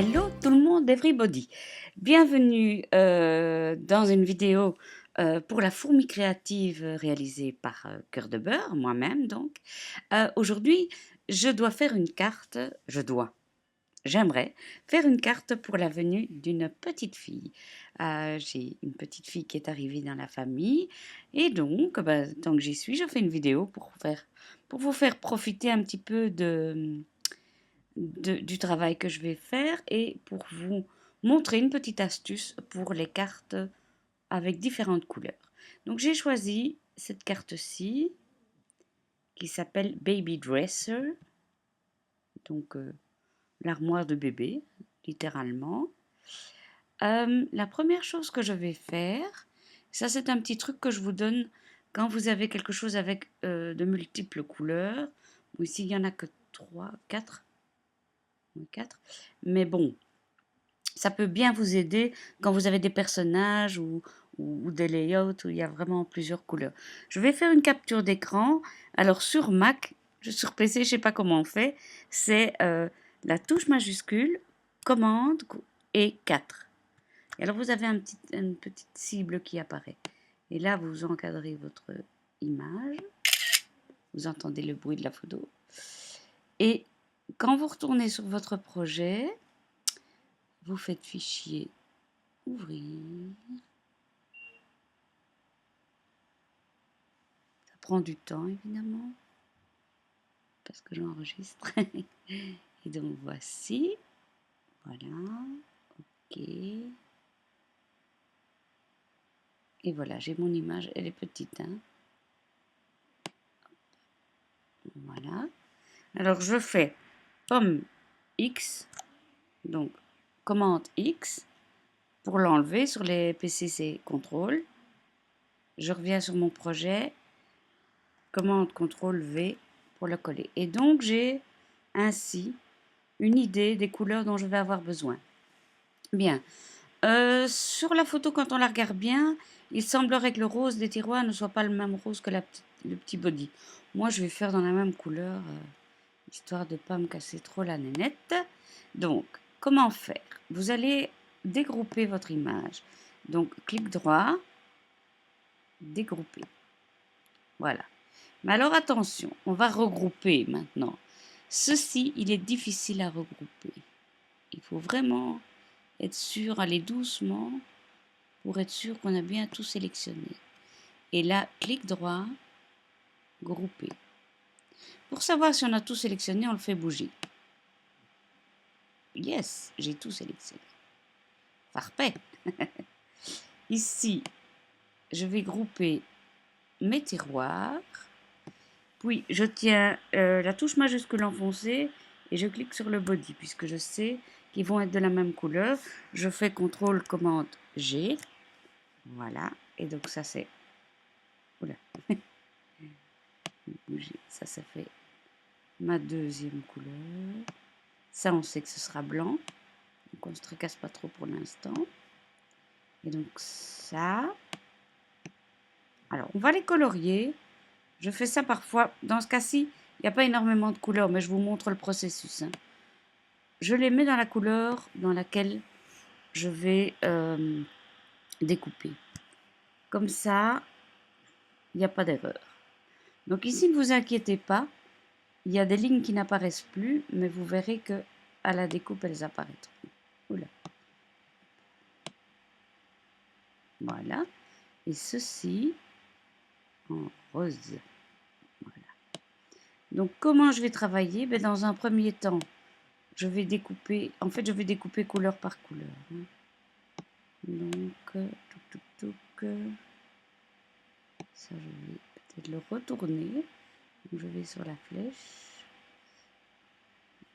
Hello tout le monde, everybody. Bienvenue dans une vidéo pour la fourmi créative réalisée par Cœur de Beurre, moi-même donc. Aujourd'hui, j'aimerais faire une carte pour la venue d'une petite fille. J'ai une petite fille qui est arrivée dans la famille et donc, tant que j'y suis, je fais une vidéo pour vous faire profiter un petit peu du travail que je vais faire et pour vous montrer une petite astuce pour les cartes avec différentes couleurs. Donc j'ai choisi cette carte-ci qui s'appelle Baby Dresser, donc l'armoire de bébé, littéralement. La première chose que je vais faire, ça c'est un petit truc que je vous donne quand vous avez quelque chose avec de multiples couleurs. Ici il n'y en a que 3, 4. Mais bon, ça peut bien vous aider quand vous avez des personnages ou des layouts où il y a vraiment plusieurs couleurs. Je vais faire une capture d'écran. Alors sur Mac, sur PC, je ne sais pas comment on fait, c'est la touche majuscule, commande et 4. Et alors vous avez une petite cible qui apparaît. Et là, vous encadrez votre image. Vous entendez le bruit de la photo. Et quand vous retournez sur votre projet, vous faites fichier, ouvrir. Ça prend du temps évidemment parce que j'enregistre. Et donc voici. Voilà. Ok. Et voilà, j'ai mon image. Elle est petite. Hein. Voilà. Alors je fais pomme X. Donc commande X. Pour l'enlever sur les PC, c'est CTRL. Je reviens sur mon projet. Commande CTRL V pour le coller. Et donc j'ai ainsi une idée des couleurs dont je vais avoir besoin. Bien. Sur la photo, quand on la regarde bien, il semblerait que le rose des tiroirs ne soit pas le même rose que le petit body. Moi, je vais faire dans la même couleur, histoire de ne pas me casser trop la nénette. Donc, comment faire? Vous allez dégrouper votre image. Donc, clic droit, dégrouper. Voilà. Mais alors, attention, on va regrouper maintenant. Ceci, il est difficile à regrouper. Il faut vraiment être sûr, aller doucement pour être sûr qu'on a bien tout sélectionné. Et là, clic droit, grouper. Pour savoir si on a tout sélectionné, on le fait bouger. Yes, j'ai tout sélectionné. Parfait. Ici, je vais grouper mes tiroirs. Puis, je tiens la touche majuscule enfoncée et je clique sur le body puisque je sais qu'ils vont être de la même couleur. Je fais CTRL, commande G. Voilà. Et donc, ça, c'est... Oula. Bouger. Ça fait ma deuxième couleur. Ça, on sait que ce sera blanc. Donc, on ne se tracasse pas trop pour l'instant. Et donc, ça. Alors, on va les colorier. Je fais ça parfois. Dans ce cas-ci, il n'y a pas énormément de couleurs, mais je vous montre le processus. Hein. Je les mets dans la couleur dans laquelle je vais découper. Comme ça, il n'y a pas d'erreur. Donc ici, ne vous inquiétez pas. Il y a des lignes qui n'apparaissent plus, mais vous verrez que à la découpe, elles apparaîtront. Oula. Voilà. Et ceci en rose. Voilà. Donc, comment je vais travailler? Dans un premier temps, je vais découper. En fait, je vais découper couleur par couleur. Hein. Donc, ça, je vais peut-être le retourner. Donc, je vais sur la flèche.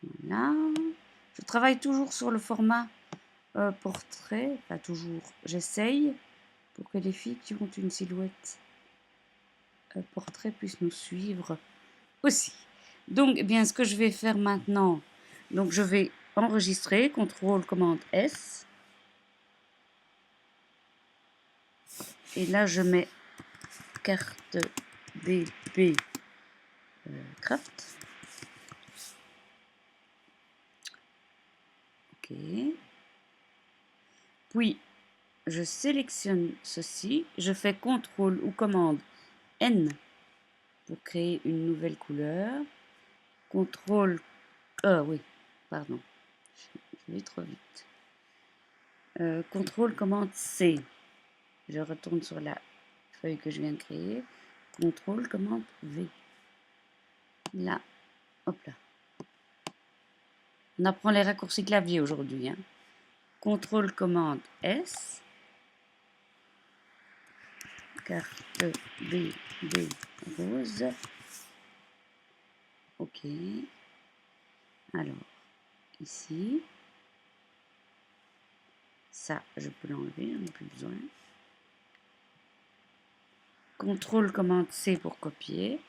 Voilà. Je travaille toujours sur le format portrait. Pas toujours. J'essaye pour que les filles qui ont une silhouette portrait puissent nous suivre aussi. Donc, ce que je vais faire maintenant, donc je vais enregistrer, CTRL, commande S. Et là, je mets carte BP Craft. OK. Puis, je sélectionne ceci. Je fais CTRL ou commande N pour créer une nouvelle couleur. CTRL... oui, pardon. Je vais trop vite. CTRL commande C. Je retourne sur la feuille que je viens de créer. CTRL commande V. Là, hop là. On apprend les raccourcis clavier aujourd'hui. Hein. CTRL commande S. Carte B rose. OK. Alors, ici. Ça, je peux l'enlever, j'en ai plus besoin. CTRL commande C pour copier.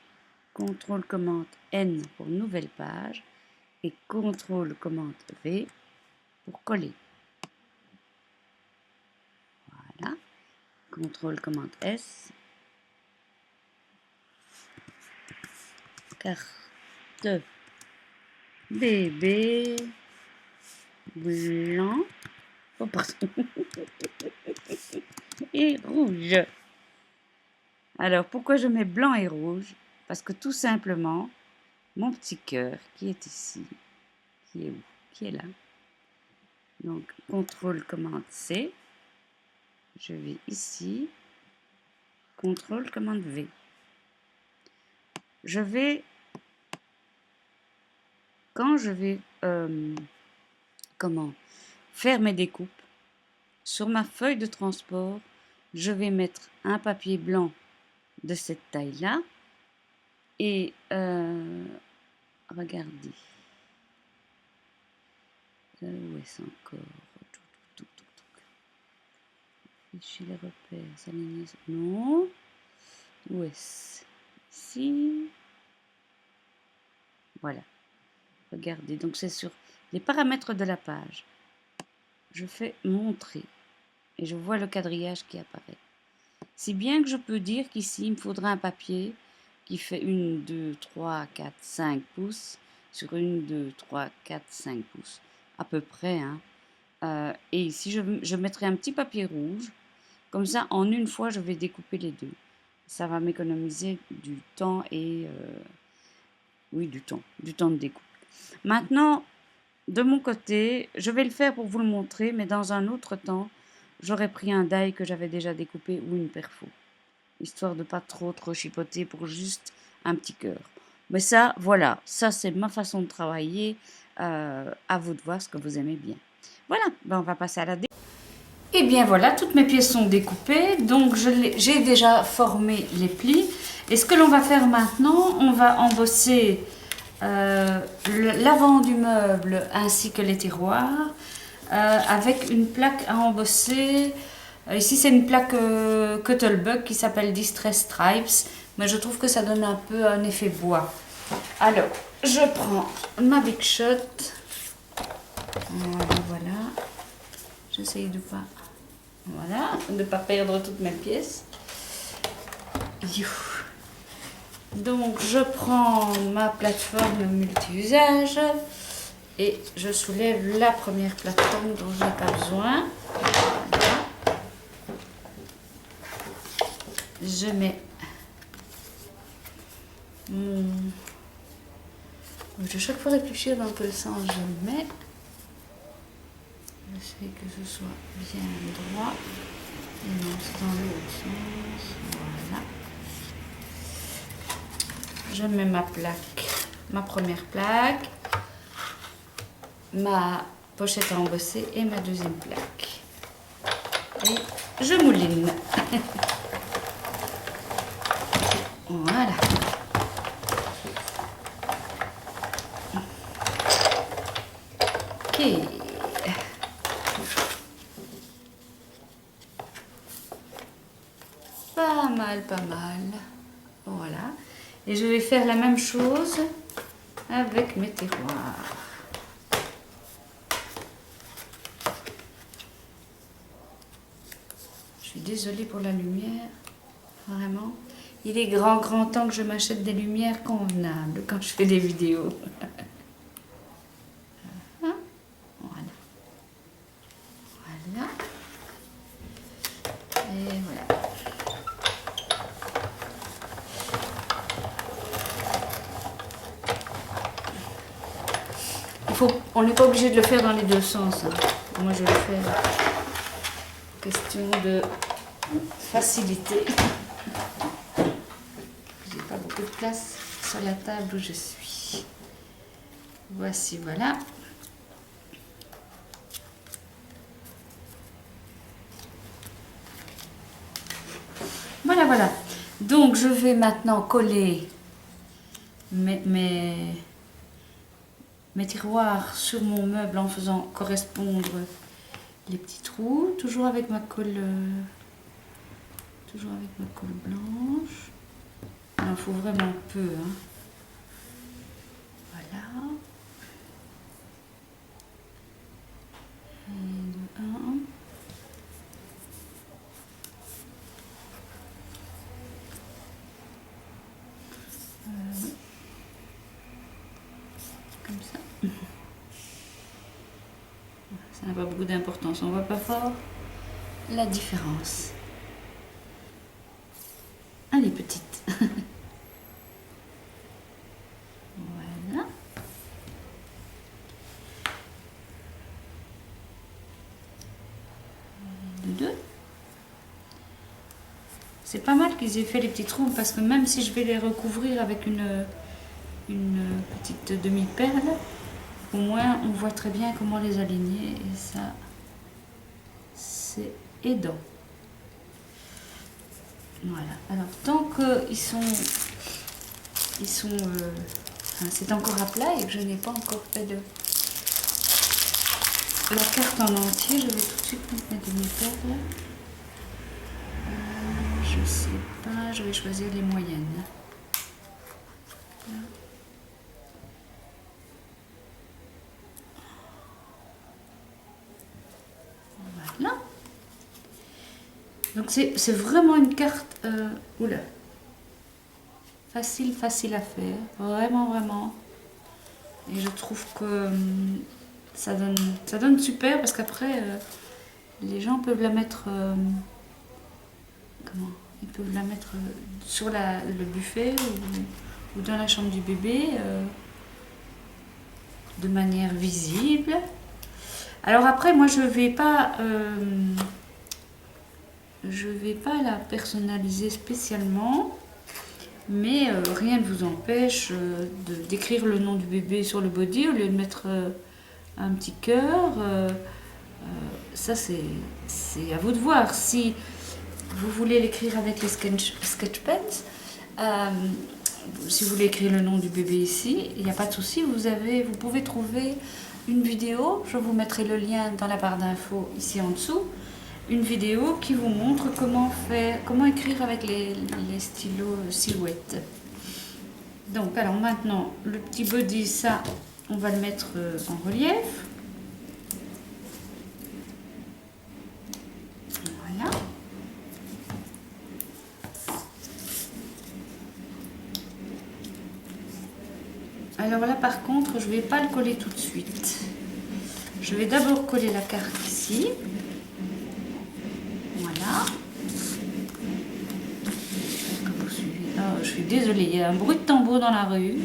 CTRL commande N pour nouvelle page. Et CTRL commande V pour coller. Voilà. CTRL commande S. Carte bébé blanc. Oh, pardon. Et rouge. Alors, pourquoi je mets blanc et rouge? Parce que tout simplement, mon petit cœur qui est ici, qui est où? Qui est là. Donc, CTRL commande C. Je vais ici. CTRL commande V. Je vais, quand je vais faire mes découpes, sur ma feuille de transport, je vais mettre un papier blanc de cette taille-là. Et regardez. Où est-ce encore? Fichier les repères, s'aligner. Non. Où est-ce? Ici. Voilà. Regardez. Donc c'est sur les paramètres de la page. Je fais montrer. Et je vois le quadrillage qui apparaît. Si bien que je peux dire qu'ici, il me faudra un papier qui fait 1, 2, 3, 4, 5 pouces sur 1, 2, 3, 4, 5 pouces. À peu près. Hein. Et ici, je mettrai un petit papier rouge. Comme ça, en une fois, je vais découper les deux. Ça va m'économiser du temps et... oui, du temps de découpe. Maintenant, de mon côté, je vais le faire pour vous le montrer, mais dans un autre temps, j'aurais pris un die que j'avais déjà découpé ou une perfo. Histoire de pas trop chipoter pour juste un petit cœur. Mais ça, voilà, ça c'est ma façon de travailler. À vous de voir ce que vous aimez bien. Voilà, ben on va passer à la découpe. Et bien voilà, toutes mes pièces sont découpées, donc j'ai déjà formé les plis. Et ce que l'on va faire maintenant, on va embosser l'avant du meuble ainsi que les tiroirs avec une plaque à embosser. Ici c'est une plaque Cuttlebug qui s'appelle Distress Stripes, mais je trouve que ça donne un peu un effet bois. Alors, je prends ma Big Shot. Voilà. J'essaye de pas... Voilà, de ne pas perdre toutes mes pièces. Donc, je prends ma plateforme multi-usage et je soulève la première plateforme dont je n'ai pas besoin. Voilà. Je mets mon... Je vais chaque fois réfléchir dans quel sens je le mets. J'essaie que ce soit bien droit. Et non, c'est dans l'autre sens. Voilà. Je mets ma plaque, ma première plaque, ma pochette à embosser et ma deuxième plaque. Et je mouline. Voilà. Ok. Pas mal, pas mal. Voilà. Et je vais faire la même chose avec mes tiroirs. Je suis désolée pour la lumière. Vraiment. Il est grand temps que je m'achète des lumières convenables quand je fais des vidéos. Voilà. on n'est pas obligé de le faire dans les deux sens. Hein. Moi, je le fais question de facilité. J'ai pas beaucoup de place sur la table où je suis. Voici, voilà. Voilà, voilà. Donc, je vais maintenant coller mes tiroirs sur mon meuble en faisant correspondre les petits trous, toujours avec ma colle blanche. Il en faut vraiment peu, hein. Voilà. Et un. Comme ça. Ça n'a pas beaucoup d'importance, on ne voit pas fort la différence. Elle est petite. Voilà. Deux. C'est pas mal qu'ils aient fait les petits trous parce que même si je vais les recouvrir avec une petite demi-perle, au moins on voit très bien comment les aligner et ça c'est aidant. Voilà, alors tant qu'ils sont c'est encore à plat et que je n'ai pas encore fait la carte en entier, je vais tout de suite mettre mes demi-perles. Je sais pas, je vais choisir les moyennes. Là. Voilà. Donc c'est vraiment une carte oula, facile à faire, vraiment. Et je trouve que ça donne super parce qu'après les gens peuvent la mettre ils peuvent la mettre sur le buffet ou dans la chambre du bébé de manière visible. Alors après moi je vais pas la personnaliser spécialement, mais rien ne vous empêche d'écrire le nom du bébé sur le body au lieu de mettre un petit cœur. Ça c'est à vous de voir. Si vous voulez l'écrire avec les sketch pens, si vous voulez écrire le nom du bébé ici, il n'y a pas de souci. Vous pouvez trouver une vidéo, je vous mettrai le lien dans la barre d'infos ici en dessous, une vidéo qui vous montre comment écrire avec les stylos silhouette. Donc alors maintenant le petit body, ça on va le mettre en relief. Voilà. Alors là par contre je ne vais pas le coller tout de suite. Je vais d'abord coller la carte ici. Voilà. Oh, je suis désolée, il y a un bruit de tambour dans la rue.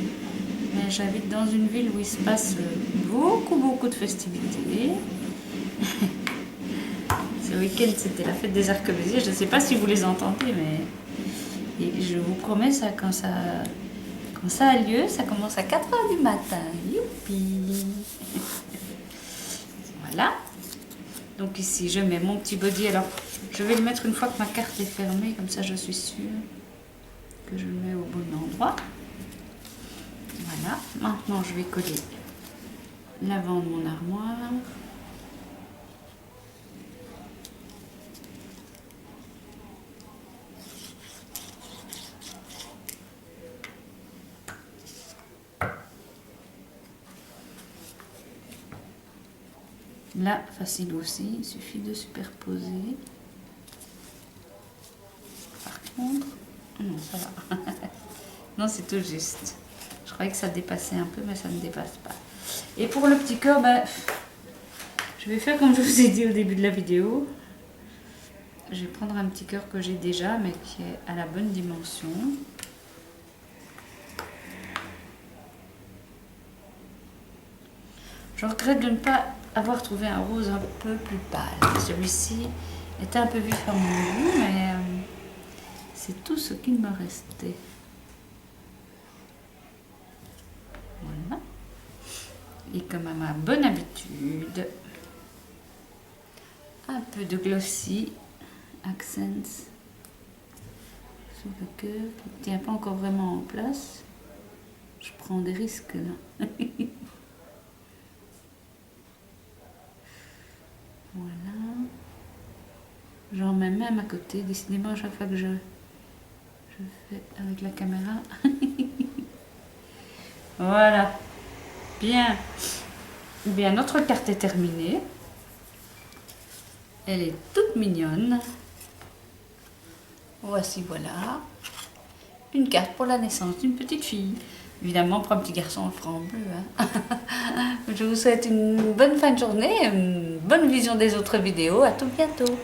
Mais j'habite dans une ville où il se passe beaucoup de festivités. Ce week-end c'était la fête des arquebusiers. Je ne sais pas si vous les entendez, mais je vous promets, quand ça a lieu, ça commence à 4 h du matin. Youpi. Voilà. Donc ici, je mets mon petit body. Alors, je vais le mettre une fois que ma carte est fermée. Comme ça, je suis sûre que je le mets au bon endroit. Voilà. Maintenant, je vais coller l'avant de mon armoire. Là, facile aussi, il suffit de superposer. Par contre, non, ça va. Non, c'est tout juste. Je croyais que ça dépassait un peu, mais ça ne dépasse pas. Et pour le petit cœur, je vais faire comme je vous ai dit au début de la vidéo. Je vais prendre un petit cœur que j'ai déjà, mais qui est à la bonne dimension. Je regrette de ne pas avoir trouvé un rose un peu plus pâle. Celui-ci était un peu vif à mon goût, mais c'est tout ce qu'il me restait. Voilà. Et comme à ma bonne habitude, un peu de glossy accents sur le cœur qui ne tient pas encore vraiment en place. Je prends des risques là. Voilà. J'en mets même à côté. Décidément, à chaque fois que je fais avec la caméra. Voilà. Bien. Bien, notre carte est terminée. Elle est toute mignonne. Voici, voilà. Une carte pour la naissance d'une petite fille. Évidemment, pour un petit garçon, on le fera en bleu. Hein. Je vous souhaite une bonne fin de journée, une bonne vision des autres vidéos. À tout bientôt.